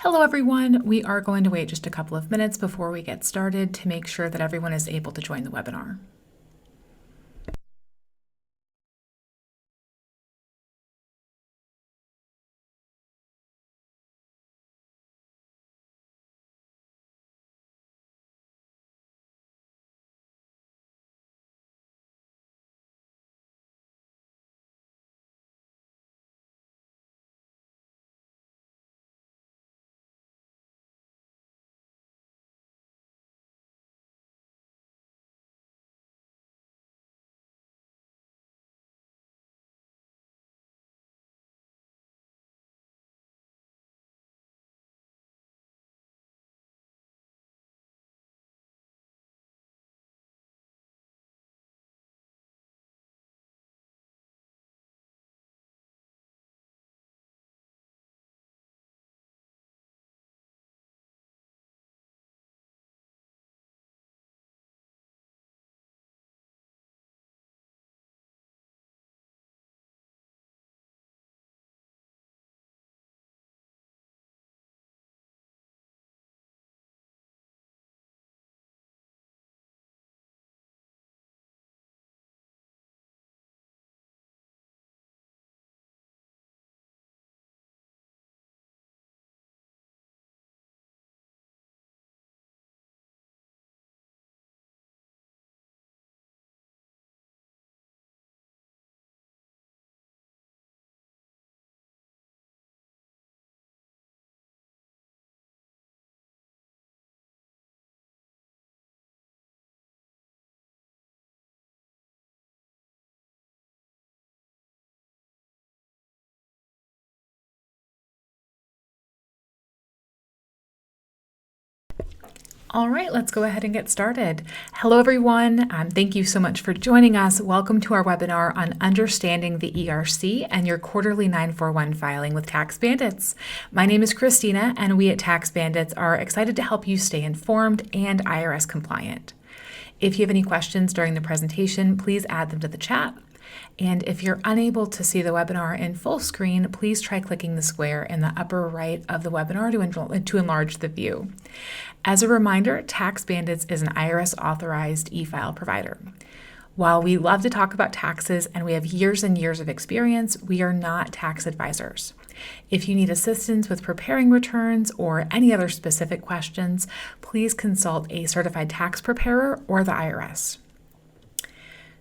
Hello everyone, we are going to wait just a couple of minutes before we get started to make sure that everyone is able to join the webinar. All right, let's go ahead and get started. Hello everyone, thank you so much for joining us. Welcome to our webinar on understanding the ERC and your quarterly 941 filing with Tax Bandits. My name is Christina and we at Tax Bandits are excited to help you stay informed and IRS compliant. If you have any questions during the presentation, please add them to the chat. And if you're unable to see the webinar in full screen, please try clicking the square in the upper right of the webinar to enlarge the view. As a reminder, Tax Bandits is an IRS authorized e-file provider. While we love to talk about taxes and we have years and years of experience, we are not tax advisors. If you need assistance with preparing returns or any other specific questions, please consult a certified tax preparer or the IRS.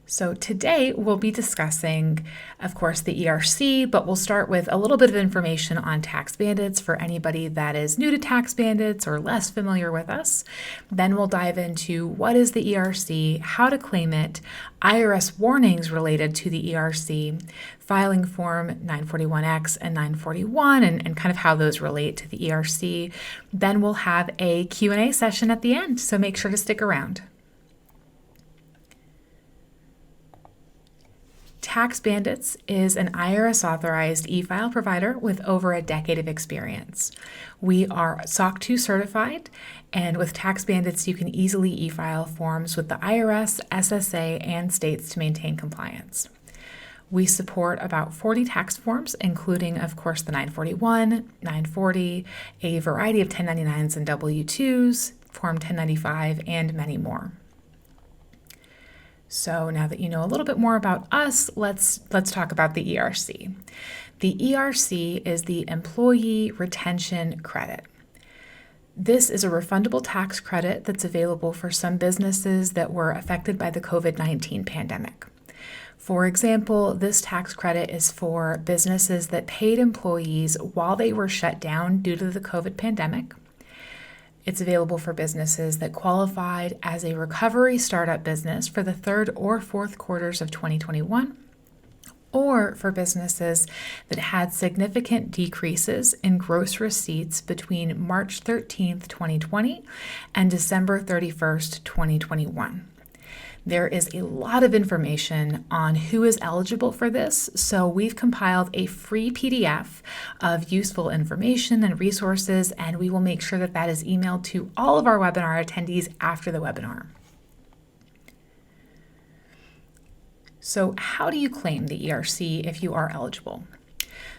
So today we'll be discussing, of course, the ERC, but we'll start with a little bit of information on Tax Bandits for anybody that is new to Tax Bandits or less familiar with us. Then we'll dive into what is the ERC, how to claim it, IRS warnings related to the ERC, filing form 941X and 941, and kind of how those relate to the ERC. Then we'll have a Q&A session at the end, so make sure to stick around. Tax Bandits is an IRS authorized e-file provider with over a decade of experience. We are SOC 2 certified, and with Tax Bandits, you can easily e-file forms with the IRS, SSA, and states to maintain compliance. We support about 40 tax forms, including, of course, the 941, 940, a variety of 1099s and W-2s, Form 1095, and many more. So now that you know a little bit more about us, let's talk about the ERC. The ERC is the Employee Retention Credit. This is a refundable tax credit that's available for some businesses that were affected by the COVID-19 pandemic. For example, this tax credit is for businesses that paid employees while they were shut down due to the COVID pandemic. It's available for businesses that qualified as a recovery startup business for the third or fourth quarters of 2021, or for businesses that had significant decreases in gross receipts between March 13th, 2020 and December 31st, 2021. There is a lot of information on who is eligible for this, so we've compiled a free PDF of useful information and resources, and we will make sure that that is emailed to all of our webinar attendees after the webinar. So how do you claim the ERC if you are eligible?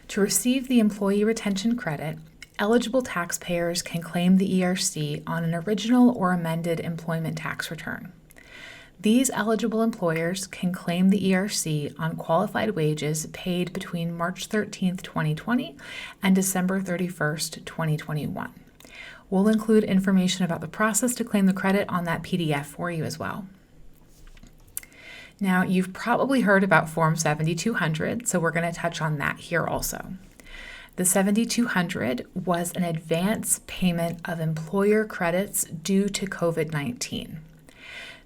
To receive the Employee Retention Credit, Eligible taxpayers can claim the ERC on an original or amended employment tax return. These eligible employers can claim the ERC on qualified wages paid between March 13th, 2020 and December 31st, 2021. We'll include information about the process to claim the credit on that PDF for you as well. Now, you've probably heard about Form 7200, so we're going to touch on that here also. The 7200 was an advance payment of employer credits due to COVID-19.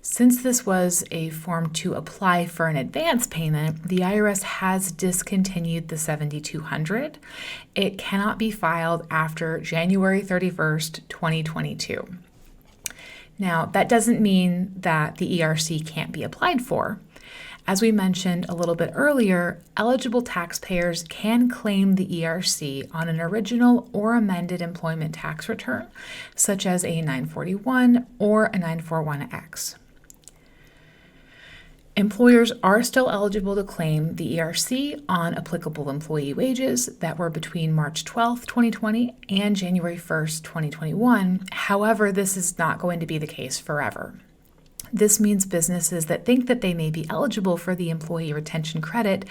Since this was a form to apply for an advance payment, the IRS has discontinued the 7200. It cannot be filed after January 31st, 2022. Now, that doesn't mean that the ERC can't be applied for. As we mentioned a little bit earlier, eligible taxpayers can claim the ERC on an original or amended employment tax return, such as a 941 or a 941X. Employers are still eligible to claim the ERC on applicable employee wages that were between March 12, 2020 and January 1st, 2021. However, this is not going to be the case forever. This means businesses that think that they may be eligible for the employee retention credit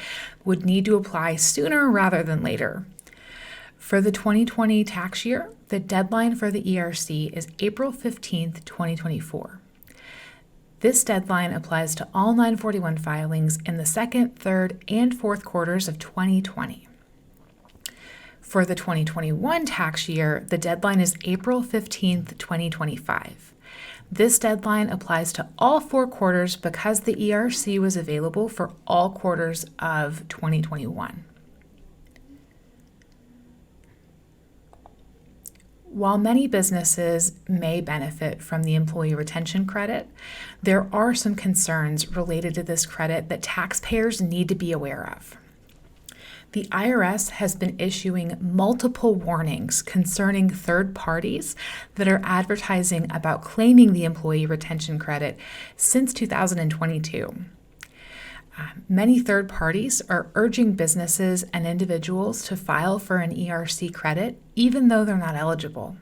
would need to apply sooner rather than later. For the 2020 tax year, the deadline for the ERC is April 15th, 2024. This deadline applies to all 941 filings in the second, third, and fourth quarters of 2020. For the 2021 tax year, the deadline is April 15th, 2025. This deadline applies to all four quarters because the ERC was available for all quarters of 2021. While many businesses may benefit from the employee retention credit, there are some concerns related to this credit that taxpayers need to be aware of. The IRS has been issuing multiple warnings concerning third parties that are advertising about claiming the employee retention credit since 2022. Many third parties are urging businesses and individuals to file for an ERC credit even though they're not eligible.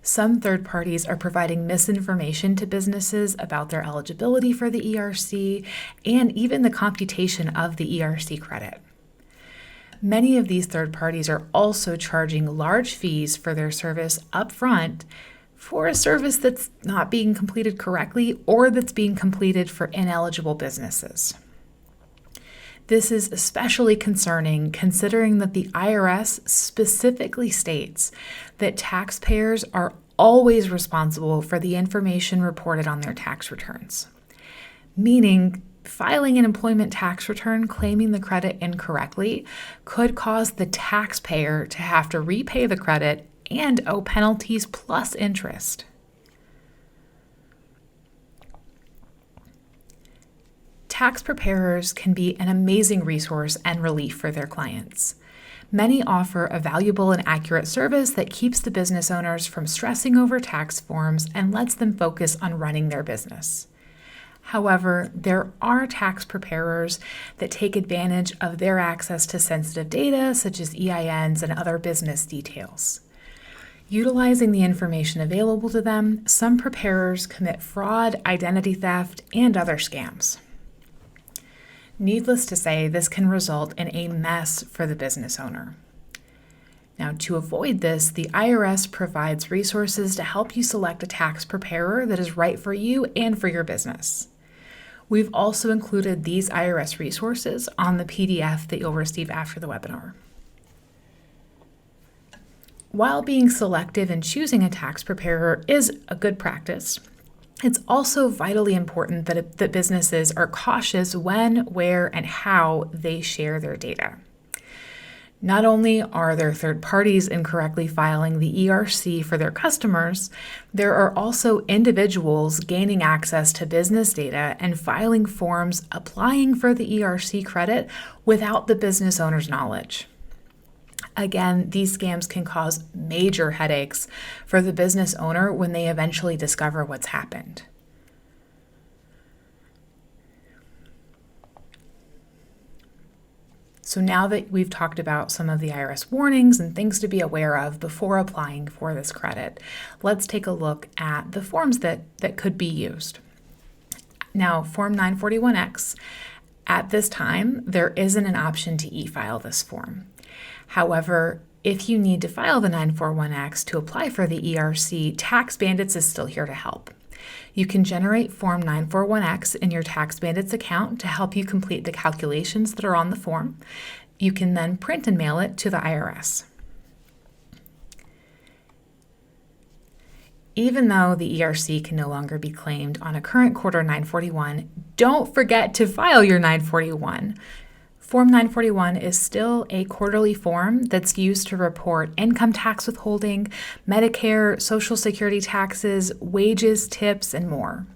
Some third parties are providing misinformation to businesses about their eligibility for the ERC and even the computation of the ERC credit. Many of these third parties are also charging large fees for their service upfront for a service that's not being completed correctly or that's being completed for ineligible businesses. This is especially concerning considering that the IRS specifically states that taxpayers are always responsible for the information reported on their tax returns, meaning filing an employment tax return claiming the credit incorrectly could cause the taxpayer to have to repay the credit and owe penalties plus interest. Tax preparers can be an amazing resource and relief for their clients. Many offer a valuable and accurate service that keeps the business owners from stressing over tax forms and lets them focus on running their business. However, there are tax preparers that take advantage of their access to sensitive data, such as EINs and other business details. Utilizing the information available to them, some preparers commit fraud, identity theft, and other scams. Needless to say, this can result in a mess for the business owner. Now, to avoid this, the IRS provides resources to help you select a tax preparer that is right for you and for your business. We've also included these IRS resources on the PDF that you'll receive after the webinar. While being selective in choosing a tax preparer is a good practice, it's also vitally important that businesses are cautious when, where, and how they share their data. Not only are there third parties incorrectly filing the ERC for their customers, there are also individuals gaining access to business data and filing forms applying for the ERC credit without the business owner's knowledge. Again, these scams can cause major headaches for the business owner when they eventually discover what's happened. So now that we've talked about some of the IRS warnings and things to be aware of before applying for this credit, let's take a look at the forms that could be used. Now, Form 941X, at this time, there isn't an option to e-file this form. However, if you need to file the 941X to apply for the ERC, Tax Bandits is still here to help. You can generate Form 941X in your Tax Bandits account to help you complete the calculations that are on the form. You can then print and mail it to the IRS. Even though the ERC can no longer be claimed on a current quarter 941, don't forget to file your 941. Form 941 is still a quarterly form that's used to report income tax withholding, Medicare, Social Security taxes, wages, tips, and more.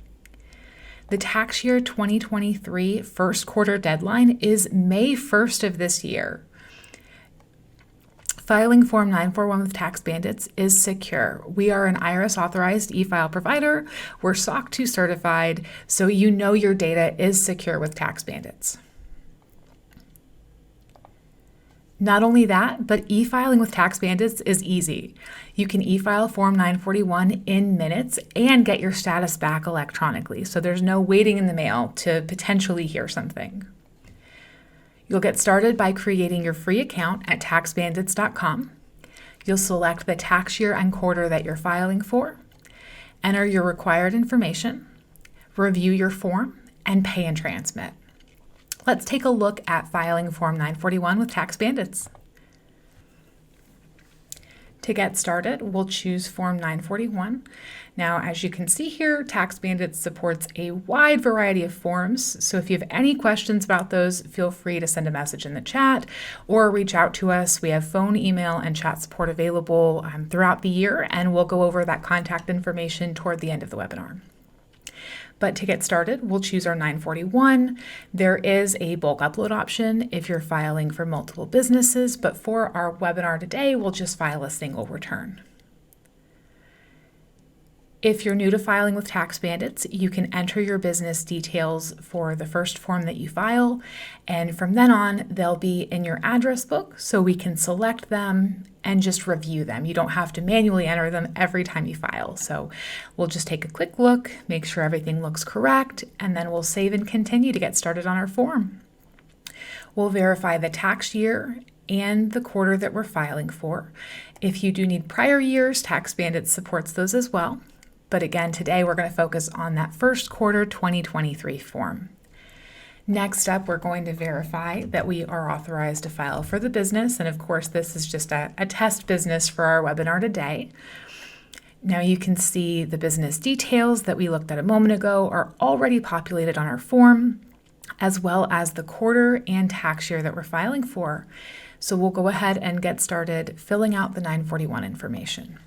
The tax year 2023 first quarter deadline is May 1st of this year. Filing Form 941 with Tax Bandits is secure. We are an IRS authorized e-file provider. We're SOC 2 certified, so you know your data is secure with Tax Bandits. Not only that, but e-filing with Tax Bandits is easy. You can e-file Form 941 in minutes and get your status back electronically, so there's no waiting in the mail to potentially hear something. You'll get started by creating your free account at taxbandits.com. You'll select the tax year and quarter that you're filing for, enter your required information, review your form, and pay and transmit. Let's take a look at filing Form 941 with Tax Bandits. To get started, we'll choose Form 941. Now, as you can see here, Tax Bandits supports a wide variety of forms, so if you have any questions about those, feel free to send a message in the chat or reach out to us. We have phone, email, and chat support available throughout the year, and we'll go over that contact information toward the end of the webinar. But to get started, we'll choose our 941. There is a bulk upload option if you're filing for multiple businesses, but for our webinar today, we'll just file a single return. If you're new to filing with Tax Bandits, you can enter your business details for the first form that you file, and from then on, they'll be in your address book, so we can select them and just review them. You don't have to manually enter them every time you file. So we'll just take a quick look, make sure everything looks correct, and then we'll save and continue to get started on our form. We'll verify the tax year and the quarter that we're filing for. If you do need prior years, Tax Bandits supports those as well. But again, today we're going to focus on that first quarter 2023 form. Next up, we're going to verify that we are authorized to file for the business. And of course, this is just a test business for our webinar today. Now you can see the business details that we looked at a moment ago are already populated on our form, as well as the quarter and tax year that we're filing for. So we'll go ahead and get started filling out the 941 information.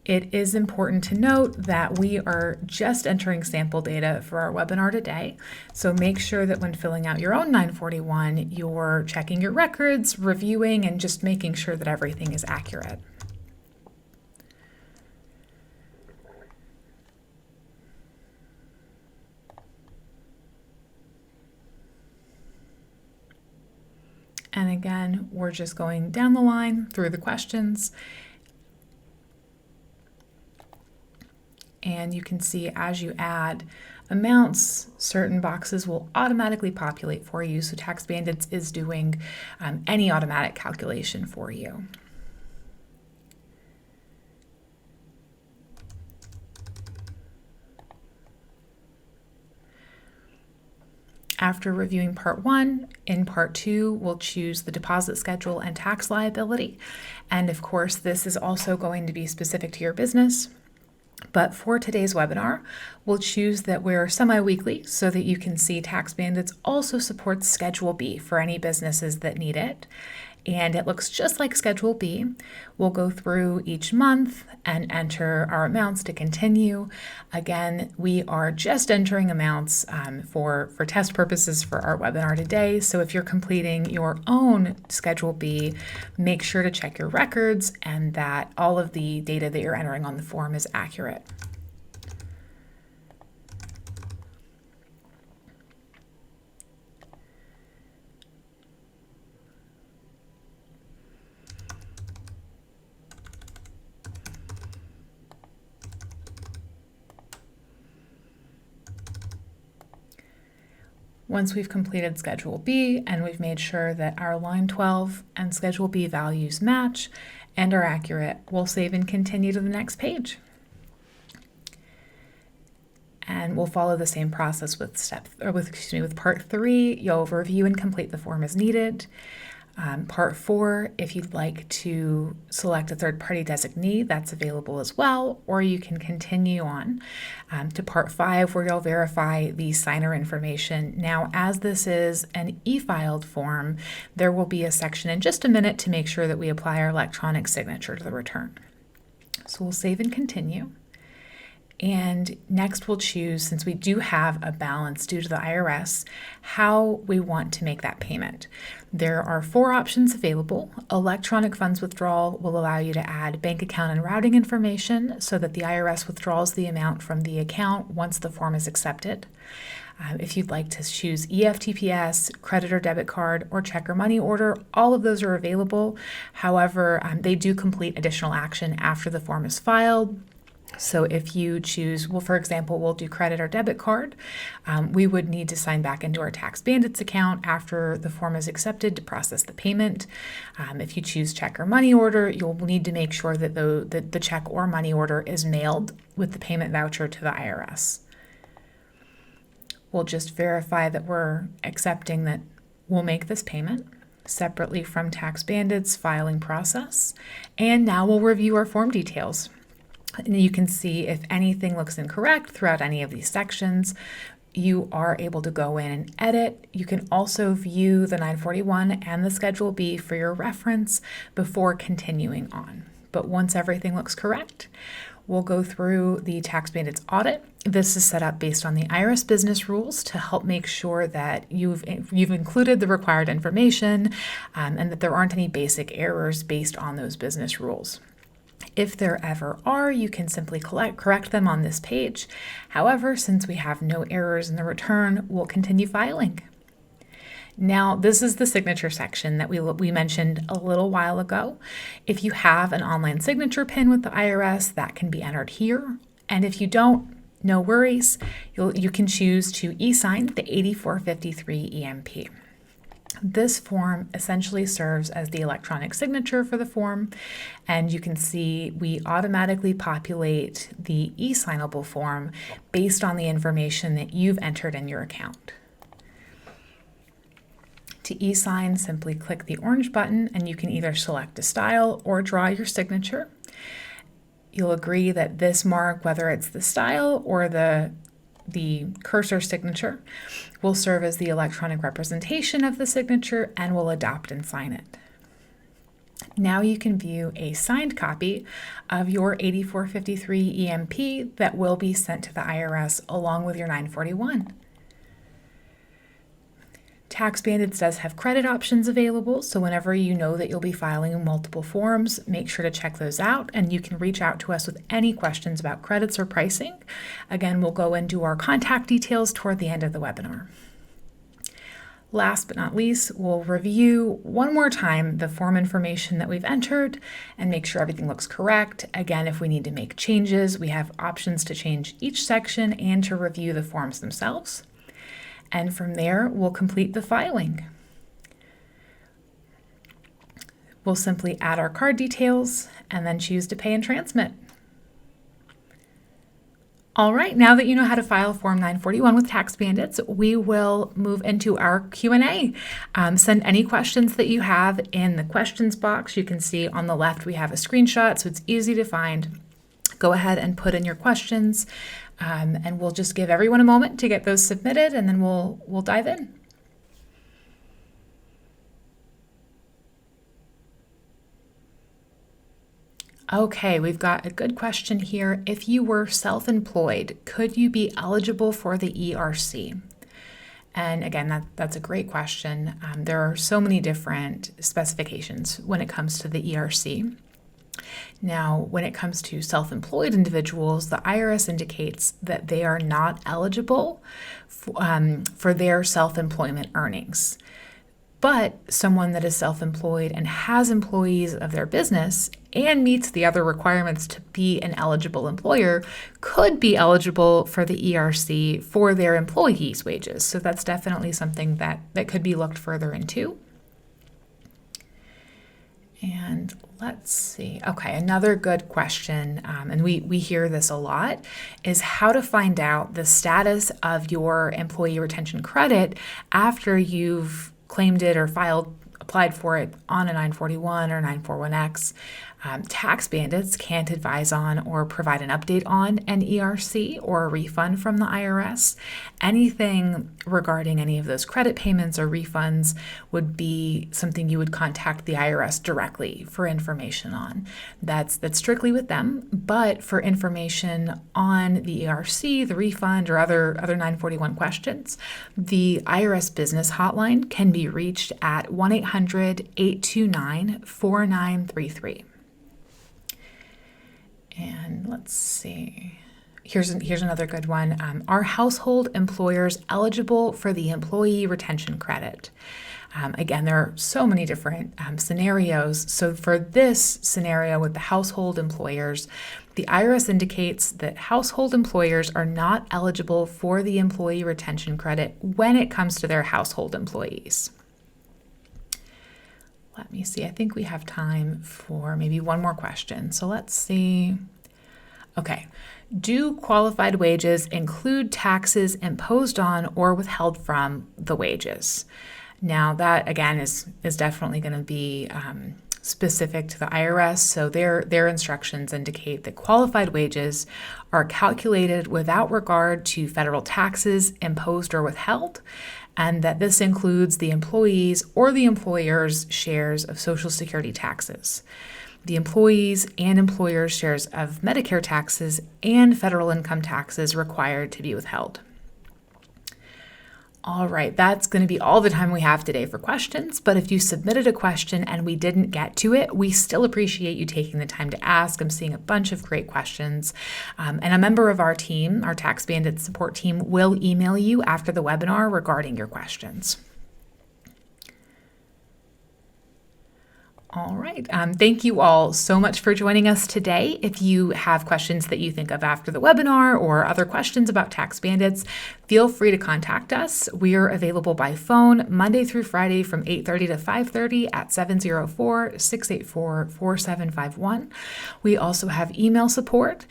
It is important to note that we are just entering sample data for our webinar today, so make sure that when filling out your own 941, you're checking your records, reviewing, and just making sure that everything is accurate. And again, we're just going down the line through the questions. And you can see as you add amounts, certain boxes will automatically populate for you. So Tax Bandits is doing any automatic calculation for you. After reviewing part 1, in part 2, we'll choose the deposit schedule and tax liability. And of course, this is also going to be specific to your business. But for today's webinar, we'll choose that we're semi-weekly so that you can see Tax Bandits also supports Schedule B for any businesses that need it. And it looks just like Schedule B. We'll go through each month and enter our amounts to continue. Again, we are just entering amounts for test purposes for our webinar today. So if you're completing your own Schedule B, make sure to check your records and that all of the data that you're entering on the form is accurate. Once we've completed Schedule B and we've made sure that our line 12 and Schedule B values match and are accurate, we'll save and continue to the next page. And we'll follow the same process with with Part 3. You'll review and complete the form as needed. Part 4, if you'd like to select a third-party designee, that's available as well, or you can continue on to Part 5, where you'll verify the signer information. Now, as this is an e-filed form, there will be a section in just a minute to make sure that we apply our electronic signature to the return. So we'll save and continue. And next we'll choose, since we do have a balance due to the IRS, how we want to make that payment. There are 4 options available. Electronic funds withdrawal will allow you to add bank account and routing information so that the IRS withdraws the amount from the account once the form is accepted. If you'd like to choose EFTPS, credit or debit card, or check or money order, all of those are available. However, they do complete additional action after the form is filed. So if you choose, well, for example, we'll do credit or debit card, we would need to sign back into our Tax Bandits account after the form is accepted to process the payment. If you choose check or money order, you'll need to make sure that the check or money order is mailed with the payment voucher to the IRS. We'll just verify that we're accepting that we'll make this payment separately from Tax Bandits' filing process. And now we'll review our form details. And you can see if anything looks incorrect throughout any of these sections, you are able to go in and edit. You can also view the 941 and the Schedule B for your reference before continuing on. But once everything looks correct, we'll go through the Tax Bandits audit. This is set up based on the IRS business rules to help make sure that you've included the required information and that there aren't any basic errors based on those business rules. If there ever are, you can simply correct them on this page. However, since we have no errors in the return, we'll continue filing. Now, this is the signature section that we mentioned a little while ago. If you have an online signature pin with the IRS, that can be entered here. And if you don't, no worries. You can choose to e-sign the 8453 EMP. This form essentially serves as the electronic signature for the form, and you can see we automatically populate the e-signable form based on the information that you've entered in your account. To e-sign, simply click the orange button and you can either select a style or draw your signature. You'll agree that this mark, whether it's the style or the cursor signature, will serve as the electronic representation of the signature and will adopt and sign it. Now you can view a signed copy of your 8453 EMP that will be sent to the IRS along with your 941. Tax Bandits does have credit options available, so whenever you know that you'll be filing multiple forms, make sure to check those out, and you can reach out to us with any questions about credits or pricing. Again, we'll go into our contact details toward the end of the webinar. Last but not least, we'll review one more time the form information that we've entered and make sure everything looks correct. Again, if we need to make changes, we have options to change each section and to review the forms themselves. And from there, we'll complete the filing. We'll simply add our card details and then choose to pay and transmit. All right, now that you know how to file Form 941 with Tax Bandits, we will move into our Q&A. Send any questions that you have in the questions box. You can see on the left we have a screenshot, so it's easy to find. Go ahead and put in your questions, and we'll just give everyone a moment to get those submitted, and then we'll dive in. Okay, we've got a good question here. If you were self-employed, could you be eligible for the ERC? And again, that's a great question. There are so many different specifications when it comes to the ERC. Now, when it comes to self-employed individuals, the IRS indicates that they are not eligible for their self-employment earnings. But someone that is self-employed and has employees of their business and meets the other requirements to be an eligible employer could be eligible for the ERC for their employees' wages. So that's definitely something that could be looked further into. And let's see. Okay, another good question, and we hear this a lot, is how to find out the status of your employee retention credit after you've claimed it or applied for it on a 941 or 941X. Tax Bandits can't advise on or provide an update on an ERC or a refund from the IRS. Anything regarding any of those credit payments or refunds would be something you would contact the IRS directly for information on. That's strictly with them, but for information on the ERC, the refund, or other 941 questions, the IRS Business Hotline can be reached at 1-800-829-4933. And let's see. Here's another good one. Are household employers eligible for the employee retention credit? Again, there are so many different scenarios. So for this scenario with the household employers, the IRS indicates that household employers are not eligible for the employee retention credit when it comes to their household employees. Let me see. I think we have time for maybe one more question. So let's see. Okay. Do qualified wages include taxes imposed on or withheld from the wages? Now, that again is definitely going to be specific to the IRS. So their instructions indicate that qualified wages are calculated without regard to federal taxes imposed or withheld, and that this includes the employees or the employer's shares of Social Security taxes, the employees and employers' shares of Medicare taxes, and federal income taxes required to be withheld. All right, that's going to be all the time we have today for questions, but if you submitted a question and we didn't get to it, we still appreciate you taking the time to ask. I'm seeing a bunch of great questions, and a member of our team, our Tax Bandits support team, will email you after the webinar regarding your questions. All right. Thank you all so much for joining us today. If you have questions that you think of after the webinar or other questions about Tax Bandits, feel free to contact us. We are available by phone Monday through Friday from 8:30 to 5:30 at 704-684-4751. We also have email support.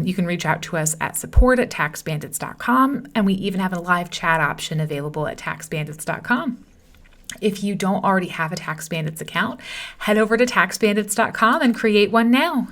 You can reach out to us at support@taxbandits.com, and we even have a live chat option available at taxbandits.com. If you don't already have a Tax Bandits account, head over to taxbandits.com and create one now.